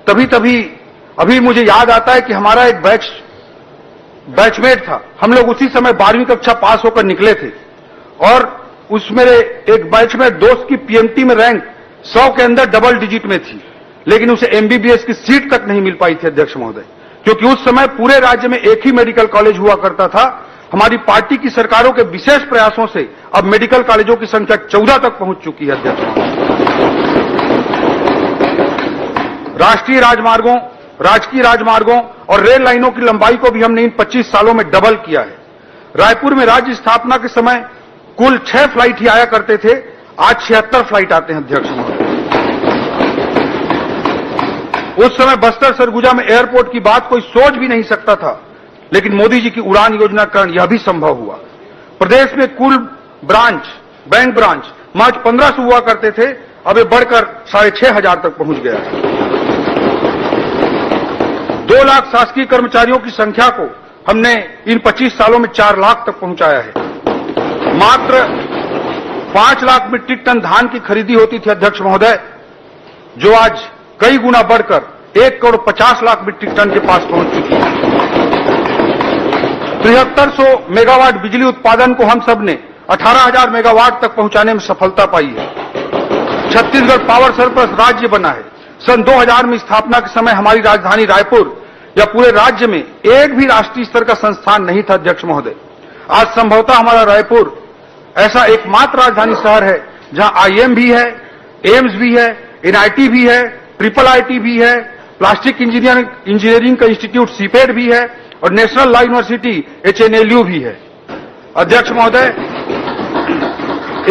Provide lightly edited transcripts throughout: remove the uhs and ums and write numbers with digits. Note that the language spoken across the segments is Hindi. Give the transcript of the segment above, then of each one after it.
अभी मुझे याद आता है कि हमारा एक बैचमेट था। हम लोग उसी समय 12वीं कक्षा पास होकर निकले थे और उस मेरे एक बैचमेट दोस्त की पीएमटी में रैंक 100 के अंदर डबल डिजिट में थी, लेकिन उसे एमबीबीएस की सीट तक नहीं मिल पाई थी अध्यक्ष महोदय, क्योंकि उस समय पूरे राज्य में एक ही मेडिकल कॉलेज हुआ करता था। हमारी पार्टी की सरकारों के विशेष प्रयासों से अब मेडिकल कॉलेजों की संख्या 14 तक पहुंच चुकी है अध्यक्ष महोदय। राजकीय राजमार्गों और रेल लाइनों की लंबाई को भी हमने इन 25 सालों में डबल किया है। रायपुर में राज्य स्थापना के समय कुल 6 फ्लाइट ही आया करते थे, आज 76 फ्लाइट आते हैं अध्यक्ष महोदय। उस समय बस्तर सरगुजा में एयरपोर्ट की बात कोई सोच भी नहीं सकता था, लेकिन मोदी जी की उड़ान योजना के कारण यह भी संभव हुआ। प्रदेश में कुल बैंक ब्रांच महज 1500 हुआ करते थे, अब ये बढ़कर 6500 तक पहुंच गया है। 2 लाख शासकीय कर्मचारियों की संख्या को हमने इन 25 सालों में 4 लाख तक पहुंचाया है। मात्र 5 लाख मीट्रिक टन धान की खरीदी होती थी अध्यक्ष महोदय, जो आज कई गुना बढ़कर 1 करोड़ 50 लाख मीट्रिक टन के पास पहुंच चुकी है। 7300 मेगावाट बिजली उत्पादन को हम सब ने 18,000 मेगावाट तक पहुंचाने में सफलता पाई है। छत्तीसगढ़ पावर सरप्लस राज्य बना है। सन 2000 में स्थापना के समय हमारी राजधानी रायपुर या पूरे राज्य में एक भी राष्ट्रीय स्तर का संस्थान नहीं था अध्यक्ष महोदय। आज संभवतः हमारा रायपुर ऐसा एकमात्र राजधानी शहर है जहां आईएम भी है, एम्स भी है, एनआईटी भी है, ट्रिपल आईटी भी है, प्लास्टिक इंजीनियरिंग का इंस्टीट्यूट सीपेड भी है और नेशनल लॉ यूनिवर्सिटी एचएनएलयू भी है। अध्यक्ष महोदय,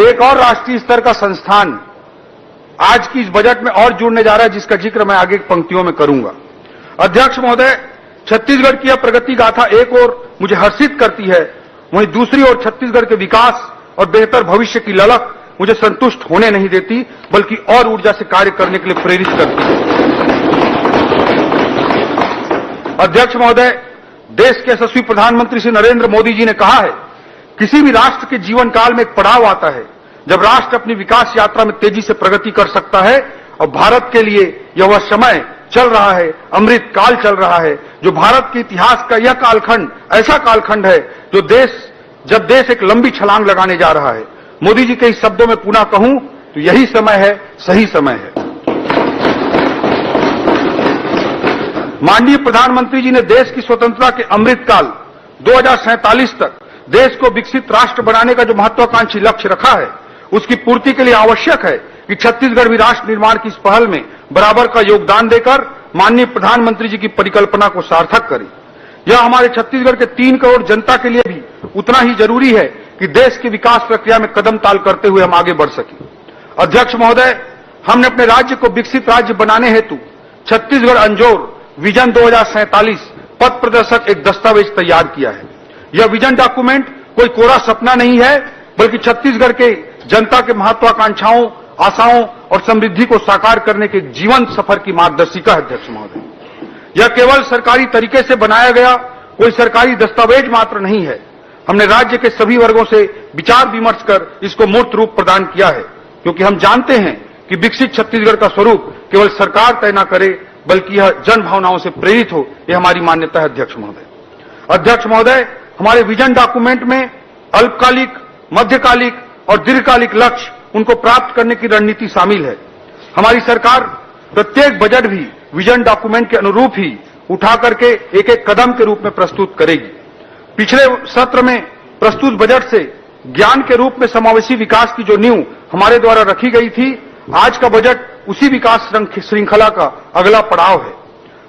एक और राष्ट्रीय स्तर का संस्थान आज की इस बजट में और जुड़ने जा रहा है, जिसका जिक्र मैं आगे पंक्तियों में करूंगा। अध्यक्ष महोदय, छत्तीसगढ़ की यह प्रगति गाथा एक ओर मुझे हर्षित करती है, वहीं दूसरी ओर छत्तीसगढ़ के विकास और बेहतर भविष्य की ललक मुझे संतुष्ट होने नहीं देती, बल्कि और ऊर्जा से कार्य करने के लिए प्रेरित करती है। अध्यक्ष महोदय, देश के यशस्वी प्रधानमंत्री श्री नरेंद्र मोदी जी ने कहा है, किसी भी राष्ट्र के जीवन काल में एक पड़ाव आता है जब राष्ट्र अपनी विकास यात्रा में तेजी से प्रगति कर सकता है, और भारत के लिए यह वह समय चल रहा है, अमृत काल चल रहा है, जो भारत के इतिहास का यह कालखंड ऐसा कालखंड है जब देश एक लंबी छलांग लगाने जा रहा है। मोदी जी के इस शब्दों में पुनः कहूं तो यही समय है, सही समय है। माननीय प्रधानमंत्री जी ने देश की स्वतंत्रता के अमृत काल 2047 तक देश को विकसित राष्ट्र बनाने का जो महत्वाकांक्षी लक्ष्य रखा है, उसकी पूर्ति के लिए आवश्यक है कि छत्तीसगढ़ भी राष्ट्र निर्माण की इस पहल में बराबर का योगदान देकर माननीय प्रधानमंत्री जी की परिकल्पना को सार्थक करे। यह हमारे छत्तीसगढ़ के 3 करोड़ जनता के लिए भी उतना ही जरूरी है कि देश की विकास प्रक्रिया में कदम ताल करते हुए हम आगे बढ़ सकें। अध्यक्ष महोदय, हमने अपने राज्य को विकसित राज्य बनाने हेतु छत्तीसगढ़ अंजोर विजन 2047 पथ प्रदर्शक एक दस्तावेज तैयार किया है। यह विजन डॉक्यूमेंट कोई कोरा सपना नहीं है, बल्कि छत्तीसगढ़ के जनता के महत्वाकांक्षाओं, आशाओं और समृद्धि को साकार करने के जीवन सफर की मार्गदर्शिका है। अध्यक्ष महोदय, यह केवल सरकारी तरीके से बनाया गया कोई सरकारी दस्तावेज मात्र नहीं है। हमने राज्य के सभी वर्गों से विचार विमर्श कर इसको मूर्त रूप प्रदान किया है, क्योंकि हम जानते हैं कि विकसित छत्तीसगढ़ का स्वरूप केवल सरकार तय न करे, बल्कि यह जन भावनाओं से प्रेरित हो, यह हमारी मान्यता है। अध्यक्ष महोदय, हमारे विजन डॉक्यूमेंट में अल्पकालिक, मध्यकालिक और दीर्घकालिक लक्ष्य उनको प्राप्त करने की रणनीति शामिल है। हमारी सरकार प्रत्येक बजट भी विजन डॉक्यूमेंट के अनुरूप ही उठा करके एक एक कदम के रूप में प्रस्तुत करेगी। पिछले सत्र में प्रस्तुत बजट से ज्ञान के रूप में समावेशी विकास की जो नींव हमारे द्वारा रखी गई थी, आज का बजट उसी विकास श्रृंखला का अगला पड़ाव है।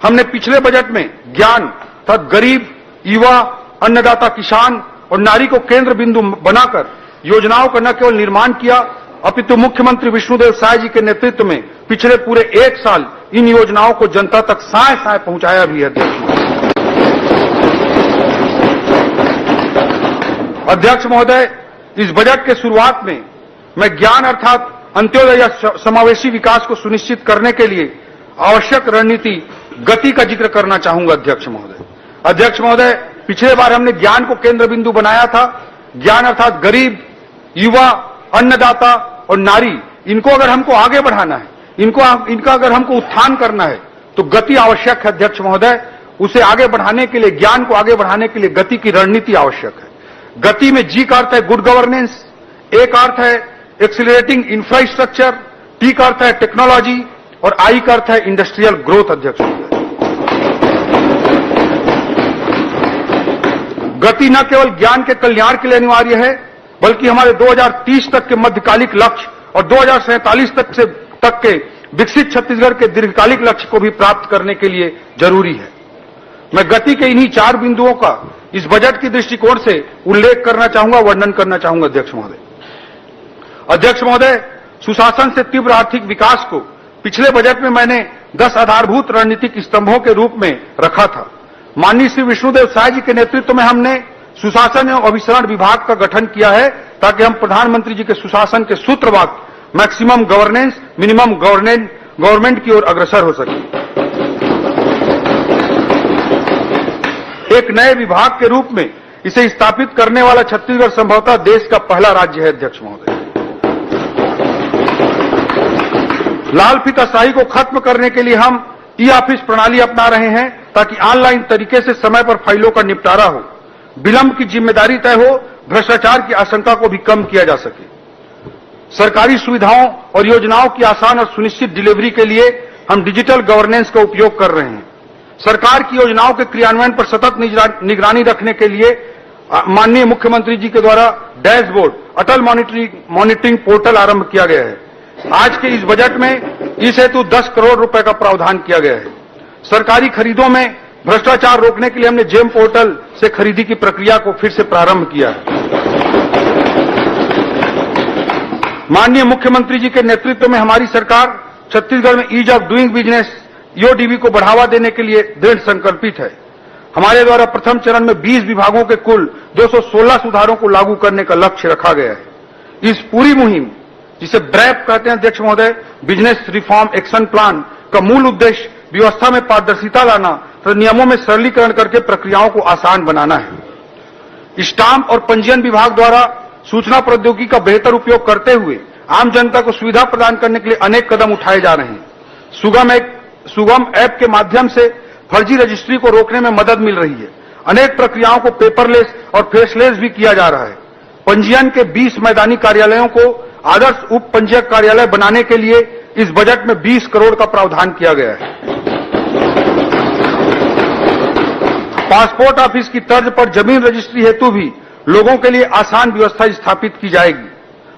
हमने पिछले बजट में ज्ञान तथा गरीब, युवा, अन्नदाता किसान और नारी को केंद्र बिंदु बनाकर योजनाओं का न केवल निर्माण किया, अपितु मुख्यमंत्री विष्णुदेव साय जी के नेतृत्व में पिछले पूरे 1 साल इन योजनाओं को जनता तक साय साय पहुंचाया भी है। अध्यक्ष महोदय, इस बजट के शुरुआत में मैं ज्ञान अर्थात अंत्योदय या समावेशी विकास को सुनिश्चित करने के लिए आवश्यक रणनीति गति का जिक्र करना चाहूंगा। अध्यक्ष महोदय, पिछले बार हमने ज्ञान को केंद्र बिंदु बनाया था। ज्ञान अर्थात गरीब, युवा, अन्नदाता और नारी, इनको अगर हमको आगे बढ़ाना है, इनका अगर हमको उत्थान करना है, तो गति आवश्यक है अध्यक्ष महोदय। उसे आगे बढ़ाने के लिए, ज्ञान को आगे बढ़ाने के लिए गति की रणनीति आवश्यक है। गति में जी का अर्थ है गुड गवर्नेंस, ए का अर्थ है एक्सीलरेटिंग इंफ्रास्ट्रक्चर, टी का अर्थ है टेक्नोलॉजी और आई का अर्थ है इंडस्ट्रियल ग्रोथ अध्यक्ष महोदय। गति न केवल ज्ञान के कल्याण के लिए अनिवार्य है, बल्कि हमारे 2030 तक के मध्यकालिक लक्ष्य और 2047 तक के विकसित छत्तीसगढ़ के दीर्घकालिक लक्ष्य को भी प्राप्त करने के लिए जरूरी है। मैं गति के इन्हीं 4 बिंदुओं का इस बजट की दृष्टिकोण से उल्लेख करना चाहूंगा, वर्णन करना चाहूंगा अध्यक्ष महोदय। अध्यक्ष महोदय, सुशासन से तीव्र आर्थिक विकास को पिछले बजट में मैंने 10 आधारभूत रणनीतिक स्तंभों के रूप में रखा था। माननीय श्री विष्णुदेव साय जी के नेतृत्व में हमने सुशासन एवं अभिसरण विभाग का गठन किया है, ताकि हम प्रधानमंत्री जी के सुशासन के सूत्र वाक्य मैक्सिमम गवर्नेंस मिनिमम गवर्नमेंट की ओर अग्रसर हो सके। एक नए विभाग के रूप में इसे स्थापित करने वाला छत्तीसगढ़ संभवतः देश का पहला राज्य है अध्यक्ष महोदय। लाल फीताशाही को खत्म करने के लिए हम ई ऑफिस प्रणाली अपना रहे हैं, ताकि ऑनलाइन तरीके से समय पर फाइलों का निपटारा हो, विलंब की जिम्मेदारी तय हो, भ्रष्टाचार की आशंका को भी कम किया जा सके। सरकारी सुविधाओं और योजनाओं की आसान और सुनिश्चित डिलीवरी के लिए हम डिजिटल गवर्नेंस का उपयोग कर रहे हैं। सरकार की योजनाओं के क्रियान्वयन पर सतत निगरानी रखने के लिए माननीय मुख्यमंत्री जी के द्वारा डैशबोर्ड अटल मॉनिटरिंग पोर्टल आरंभ किया गया है। आज के इस बजट में इस हेतु 10 करोड़ रुपए का प्रावधान किया गया है। सरकारी खरीदों में भ्रष्टाचार रोकने के लिए हमने जेम पोर्टल से खरीदी की प्रक्रिया को फिर से प्रारंभ किया है। माननीय मुख्यमंत्री जी के नेतृत्व में हमारी सरकार छत्तीसगढ़ में ease of doing business EODB को बढ़ावा देने के लिए दृढ़ संकल्पित है। हमारे द्वारा प्रथम चरण में 20 विभागों के कुल 216 सुधारों को लागू करने का लक्ष्य रखा गया है। इस पूरी मुहिम, जिसे ब्रैप कहते हैं अध्यक्ष महोदय, बिजनेस रिफॉर्म एक्शन प्लान का मूल उद्देश्य व्यवस्था में पारदर्शिता लाना तथा नियमों में सरलीकरण करके प्रक्रियाओं को आसान बनाना है। स्टाम्प और पंजीयन विभाग द्वारा सूचना प्रौद्योगिकी का बेहतर उपयोग करते हुए आम जनता को सुविधा प्रदान करने के लिए अनेक कदम उठाए जा रहे हैं। सुगम ऐप के माध्यम से फर्जी रजिस्ट्री को रोकने में मदद मिल रही है। अनेक प्रक्रियाओं को पेपरलेस और फेसलेस भी किया जा रहा है। पंजीयन के 20 मैदानी कार्यालयों को आदर्श उप पंजीयक कार्यालय बनाने के लिए इस बजट में 20 करोड़ का प्रावधान किया गया है। पासपोर्ट ऑफिस की तर्ज पर जमीन रजिस्ट्री हेतु भी लोगों के लिए आसान व्यवस्था स्थापित की जाएगी।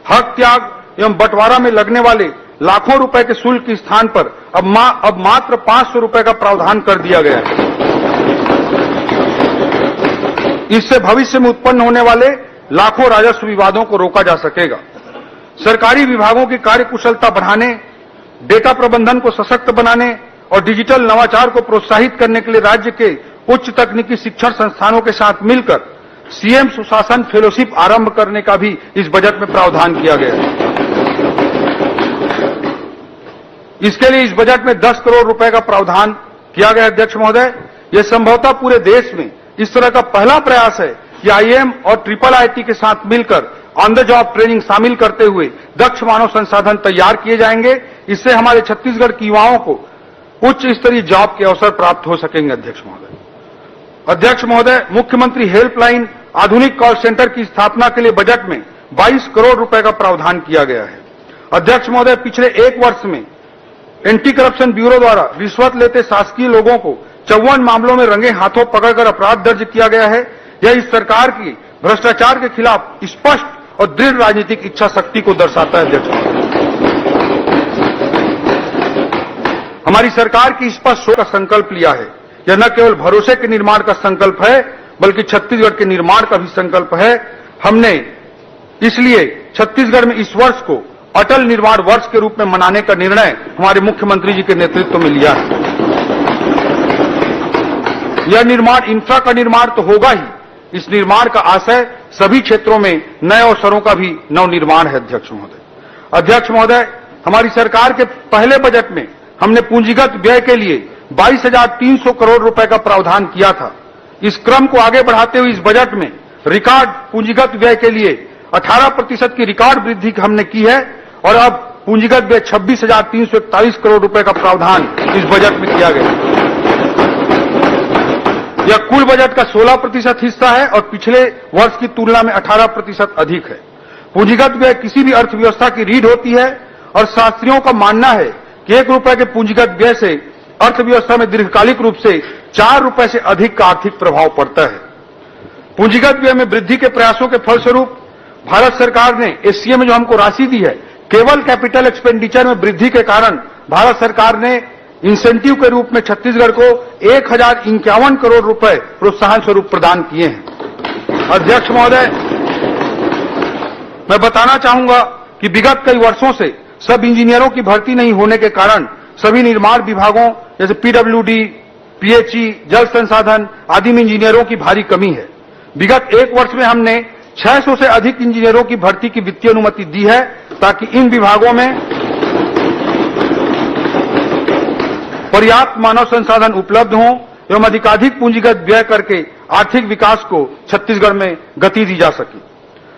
हक त्याग एवं बंटवारा में लगने वाले लाखों रुपए के शुल्क के स्थान पर अब मात्र 500 रुपए का प्रावधान कर दिया गया है। इससे भविष्य में उत्पन्न होने वाले लाखों राजस्व विवादों को रोका जा सकेगा। सरकारी विभागों की कार्यकुशलता बढ़ाने, डेटा प्रबंधन को सशक्त बनाने और डिजिटल नवाचार को प्रोत्साहित करने के लिए राज्य के उच्च तकनीकी शिक्षण संस्थानों के साथ मिलकर सीएम सुशासन फेलोशिप आरंभ करने का भी इस बजट में प्रावधान किया गया है। इसके लिए इस बजट में 10 करोड़ रुपए का प्रावधान किया गया अध्यक्ष महोदय। यह संभवतः पूरे देश में इस तरह का पहला प्रयास है कि आईएम और IIIT के साथ मिलकर ऑन द जॉब ट्रेनिंग शामिल करते हुए दक्ष मानव संसाधन तैयार किए जाएंगे। इससे हमारे छत्तीसगढ़ के युवाओं को उच्च स्तरीय जॉब के अवसर प्राप्त हो सकेंगे अध्यक्ष महोदय। अध्यक्ष महोदय, मुख्यमंत्री हेल्पलाइन आधुनिक कॉल सेंटर की स्थापना के लिए बजट में 22 करोड़ रुपए का प्रावधान किया गया है। अध्यक्ष महोदय, पिछले 1 वर्ष में एंटी करप्शन ब्यूरो द्वारा रिश्वत लेते शासकीय लोगों को 54 मामलों में रंगे हाथों पकड़कर अपराध दर्ज किया गया है। यह इस सरकार की भ्रष्टाचार के खिलाफ स्पष्ट और दृढ़ राजनीतिक इच्छा शक्ति को दर्शाता है अध्यक्ष। हमारी सरकार की स्पष्ट सोच का संकल्प लिया है। यह न केवल भरोसे के निर्माण का संकल्प है, बल्कि छत्तीसगढ़ के निर्माण का भी संकल्प है। हमने इसलिए छत्तीसगढ़ में इस वर्ष को अटल निर्माण वर्ष के रूप में मनाने का निर्णय हमारे मुख्यमंत्री जी के नेतृत्व में लिया है। यह निर्माण इंफ्रा का निर्माण तो होगा ही, इस निर्माण का आशय सभी क्षेत्रों में नए अवसरों का भी नवनिर्माण है अध्यक्ष महोदय। अध्यक्ष महोदय, हमारी सरकार के पहले बजट में हमने पूंजीगत व्यय के लिए 22,300 करोड़ रुपए का प्रावधान किया था। इस क्रम को आगे बढ़ाते हुए इस बजट में रिकॉर्ड पूंजीगत व्यय के लिए 18% की रिकॉर्ड वृद्धि हमने की है और अब पूंजीगत व्यय 26,341 करोड़ रुपए का प्रावधान इस बजट में किया गया। यह कुल बजट का 16% हिस्सा है और पिछले वर्ष की तुलना में 18% अधिक है। पूंजीगत व्यय किसी भी अर्थव्यवस्था की रीढ़ होती है और शास्त्रियों का मानना है कि 1 रुपए के पूंजीगत व्यय से अर्थव्यवस्था में दीर्घकालिक रूप से 4 रुपए से अधिक का आर्थिक प्रभाव पड़ता है। पूंजीगत व्यय में वृद्धि के प्रयासों के फलस्वरूप भारत सरकार ने एससीए में जो हमको राशि दी है, केवल कैपिटल एक्सपेंडिचर में वृद्धि के कारण भारत सरकार ने इंसेंटिव के रूप में छत्तीसगढ़ को 1051 करोड़ रुपए प्रोत्साहन स्वरूप प्रदान किए हैं। अध्यक्ष महोदय, मैं बताना चाहूंगा कि विगत कई वर्षों से सब इंजीनियरों की भर्ती नहीं होने के कारण सभी निर्माण विभागों जैसे पीडब्ल्यूडी, पीएचई, जल संसाधन आदि में इंजीनियरों की भारी कमी है। विगत एक वर्ष में हमने 600 से अधिक इंजीनियरों की भर्ती की वित्तीय अनुमति दी है ताकि इन विभागों में पर्याप्त मानव संसाधन उपलब्ध हों एवं अधिकाधिक पूंजीगत व्यय करके आर्थिक विकास को छत्तीसगढ़ में गति दी जा सके।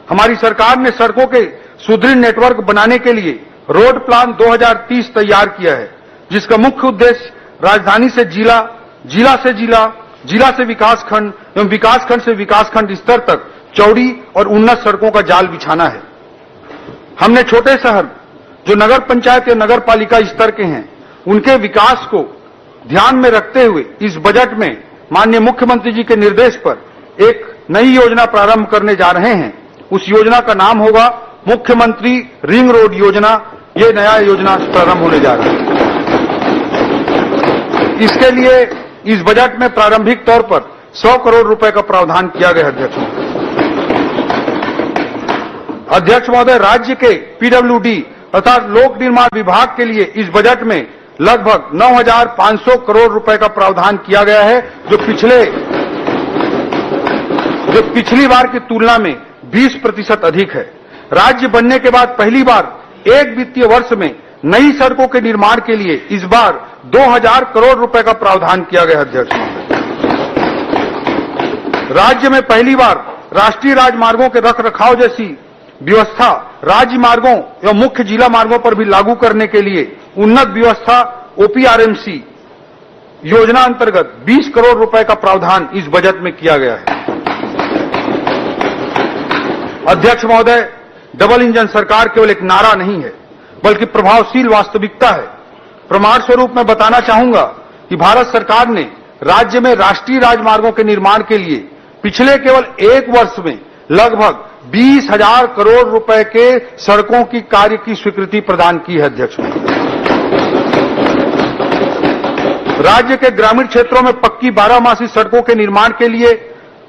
हमारी सरकार ने सड़कों के सुदृढ़ नेटवर्क बनाने के लिए रोड प्लान 2030 तैयार किया है, जिसका मुख्य उद्देश्य राजधानी से जिला, जिला से जिला, जिला से विकासखंड एवं विकासखंड से विकासखंड स्तर तक चौड़ी और उन्नत सड़कों का जाल बिछाना है। हमने छोटे शहर जो नगर पंचायत या नगर पालिका स्तर के हैं, उनके विकास को ध्यान में रखते हुए इस बजट में माननीय मुख्यमंत्री जी के निर्देश पर एक नई योजना प्रारंभ करने जा रहे हैं। उस योजना का नाम होगा मुख्यमंत्री रिंग रोड योजना। ये नया योजना प्रारंभ होने जा रहा है। इसके लिए इस बजट में प्रारंभिक तौर पर 100 करोड़ रुपए का प्रावधान किया गया। अध्यक्ष महोदय, राज्य के पीडब्ल्यूडी अर्थात लोक निर्माण विभाग के लिए इस बजट में लगभग 9,500 करोड़ रुपए का प्रावधान किया गया है, जो पिछली बार की तुलना में 20% अधिक है। राज्य बनने के बाद पहली बार एक वित्तीय वर्ष में नई सड़कों के निर्माण के लिए इस बार 2,000 करोड़ रुपए का प्रावधान किया गया। अध्यक्ष महोदय, राज्य में पहली बार राष्ट्रीय राजमार्गों के रखरखाव जैसी व्यवस्था राज्य मार्गों एवं मुख्य जिला मार्गों पर भी लागू करने के लिए उन्नत व्यवस्था ओपीआरएमसी योजना अंतर्गत 20 करोड़ रुपए का प्रावधान इस बजट में किया गया है। अध्यक्ष महोदय, डबल इंजन सरकार केवल एक नारा नहीं है, बल्कि प्रभावशील वास्तविकता है। प्रमाण स्वरूप मैं बताना चाहूंगा कि भारत सरकार ने राज्य में राष्ट्रीय राजमार्गों के निर्माण के लिए पिछले केवल एक वर्ष में लगभग 20,000 करोड़ रुपए के सड़कों की कार्य की स्वीकृति प्रदान की है। अध्यक्ष महोदय, राज्य के ग्रामीण क्षेत्रों में पक्की 12मासी सड़कों के निर्माण के लिए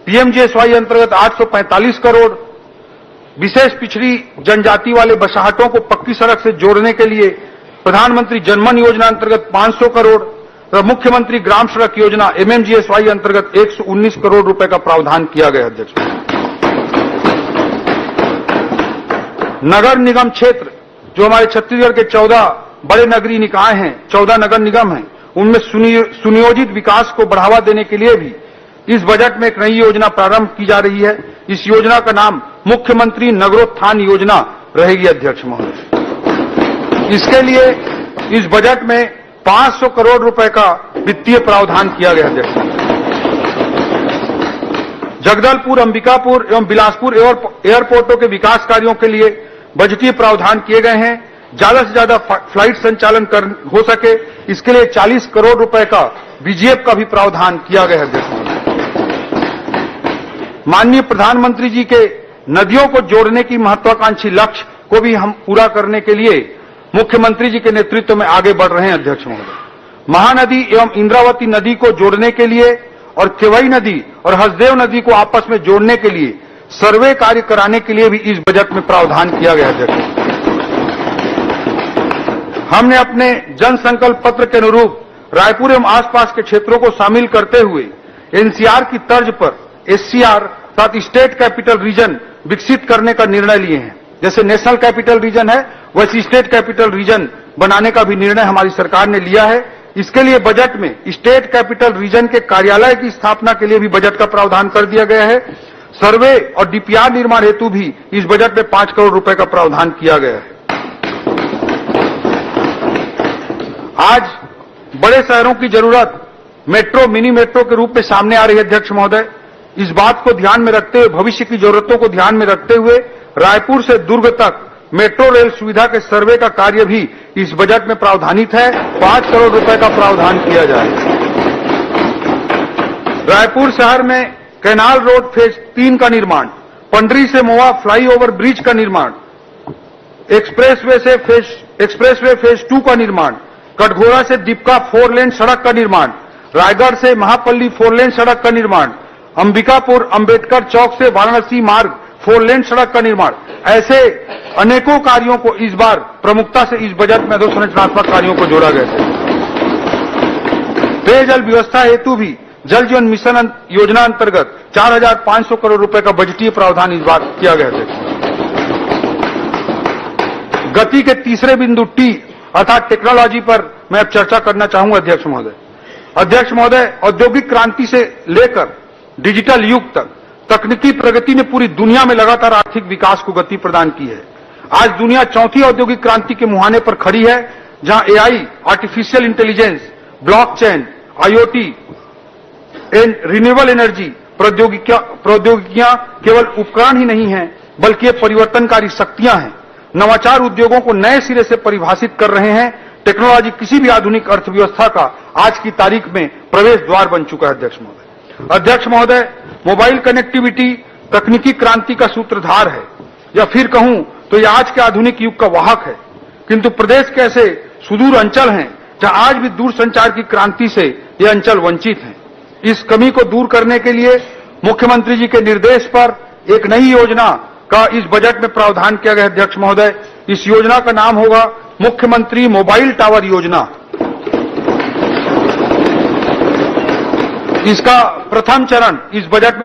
पीएमजीएसवाई अंतर्गत 845 करोड़, विशेष पिछड़ी जनजाति वाले बसाहटों को पक्की सड़क से जोड़ने के लिए प्रधानमंत्री जनमन योजना अंतर्गत 500 करोड़ तथा मुख्यमंत्री ग्राम सड़क योजना एमएमजीएसवाई अंतर्गत 119 करोड़ रुपए का प्रावधान किया गया। अध्यक्ष, नगर निगम क्षेत्र जो हमारे छत्तीसगढ़ के 14 बड़े नगरीय निकाय हैं, 14 नगर निगम हैं, उनमें सुनियोजित विकास को बढ़ावा देने के लिए भी इस बजट में एक नई योजना प्रारंभ की जा रही है। इस योजना का नाम मुख्यमंत्री नगरोत्थान योजना रहेगी। अध्यक्ष महोदय, इसके लिए इस बजट में 500 करोड़ रुपए का वित्तीय प्रावधान किया गया। अध्यक्ष, जगदलपुर, अंबिकापुर एवं बिलासपुर एयरपोर्टों के विकास कार्यों के लिए बजटीय प्रावधान किए गए हैं। ज्यादा से ज्यादा फ्लाइट संचालन हो सके, इसके लिए 40 करोड़ रुपए का बीजीएफ का भी प्रावधान किया गया है। माननीय प्रधानमंत्री जी के नदियों को जोड़ने की महत्वाकांक्षी लक्ष्य को भी हम पूरा करने के लिए मुख्यमंत्री जी के नेतृत्व में आगे बढ़ रहे हैं। अध्यक्ष महोदय, महानदी एवं इंद्रावती नदी को जोड़ने के लिए और केवई नदी और हसदेव नदी को आपस में जोड़ने के लिए सर्वे कार्य कराने के लिए भी इस बजट में प्रावधान किया गया है। हमने अपने जन संकल्प पत्र के अनुरूप रायपुर एवं आसपास के क्षेत्रों को शामिल करते हुए एनसीआर की तर्ज पर एससीआर साथ स्टेट कैपिटल रीजन विकसित करने का निर्णय लिए हैं। जैसे नेशनल कैपिटल रीजन है, वैसे स्टेट कैपिटल रीजन बनाने का भी निर्णय हमारी सरकार ने लिया है। इसके लिए बजट में स्टेट कैपिटल रीजन के कार्यालय की स्थापना के लिए भी बजट का प्रावधान कर दिया गया है। सर्वे और डीपीआर निर्माण हेतु भी इस बजट में 5 करोड़ रुपए का प्रावधान किया गया है। आज बड़े शहरों की जरूरत मेट्रो, मिनी मेट्रो के रूप में सामने आ रही है। अध्यक्ष महोदय, इस बात को ध्यान में रखते हुए, भविष्य की जरूरतों को ध्यान में रखते हुए रायपुर से दुर्ग तक मेट्रो रेल सुविधा के सर्वे का कार्य भी इस बजट में प्रावधानित है। 5 करोड़ रुपए का प्रावधान किया जाए। रायपुर शहर में कैनाल रोड फेज 3 का निर्माण, पंडरी से मोवा फ्लाईओवर ब्रिज का निर्माण, एक्सप्रेसवे फेज 2 का निर्माण, कटघोरा से दीपका 4 लेन सड़क का निर्माण, रायगढ़ से महापल्ली 4 लेन सड़क का निर्माण, अंबिकापुर अंबेडकर चौक से वाराणसी मार्ग 4 लेन सड़क का निर्माण, ऐसे अनेकों कार्यों को इस बार प्रमुखता से इस बजट में अधोसंरचनात्मक कार्यों को जोड़ा गया है। पेयजल व्यवस्था हेतु भी जल जीवन मिशन योजना अंतर्गत 4,500 करोड़ रुपए का बजटीय प्रावधान इस बार किया गया है। गति के तीसरे बिंदु टी अर्थात टेक्नोलॉजी पर मैं अब चर्चा करना चाहूंगा। अध्यक्ष महोदय, औद्योगिक क्रांति से लेकर डिजिटल युग तक तकनीकी प्रगति ने पूरी दुनिया में लगातार आर्थिक विकास को गति प्रदान की है। आज दुनिया चौथी औद्योगिक क्रांति के मुहाने पर खड़ी है, जहां AI, artificial intelligence, blockchain, IoT and renewable energy प्रौद्योगिकियां केवल उपकरण ही नहीं हैं, बल्कि ये परिवर्तनकारी शक्तियां हैं। नवाचार उद्योगों को नए सिरे से परिभाषित कर रहे हैं। टेक्नोलॉजी किसी भी आधुनिक अर्थव्यवस्था का आज की तारीख में प्रवेश द्वार बन चुका है। अध्यक्ष महोदय, मोबाइल कनेक्टिविटी तकनीकी क्रांति का सूत्रधार है, या फिर कहूं तो यह आज के आधुनिक युग का वाहक है। किंतु प्रदेश के ऐसे सुदूर अंचल हैं जहां आज भी दूरसंचार की क्रांति से ये अंचल वंचित हैं। इस कमी को दूर करने के लिए मुख्यमंत्री जी के निर्देश पर एक नई योजना का इस बजट में प्रावधान किया गया है। अध्यक्ष महोदय, इस योजना का नाम होगा मुख्यमंत्री मोबाइल टावर योजना। इसका प्रथम चरण इस बजट में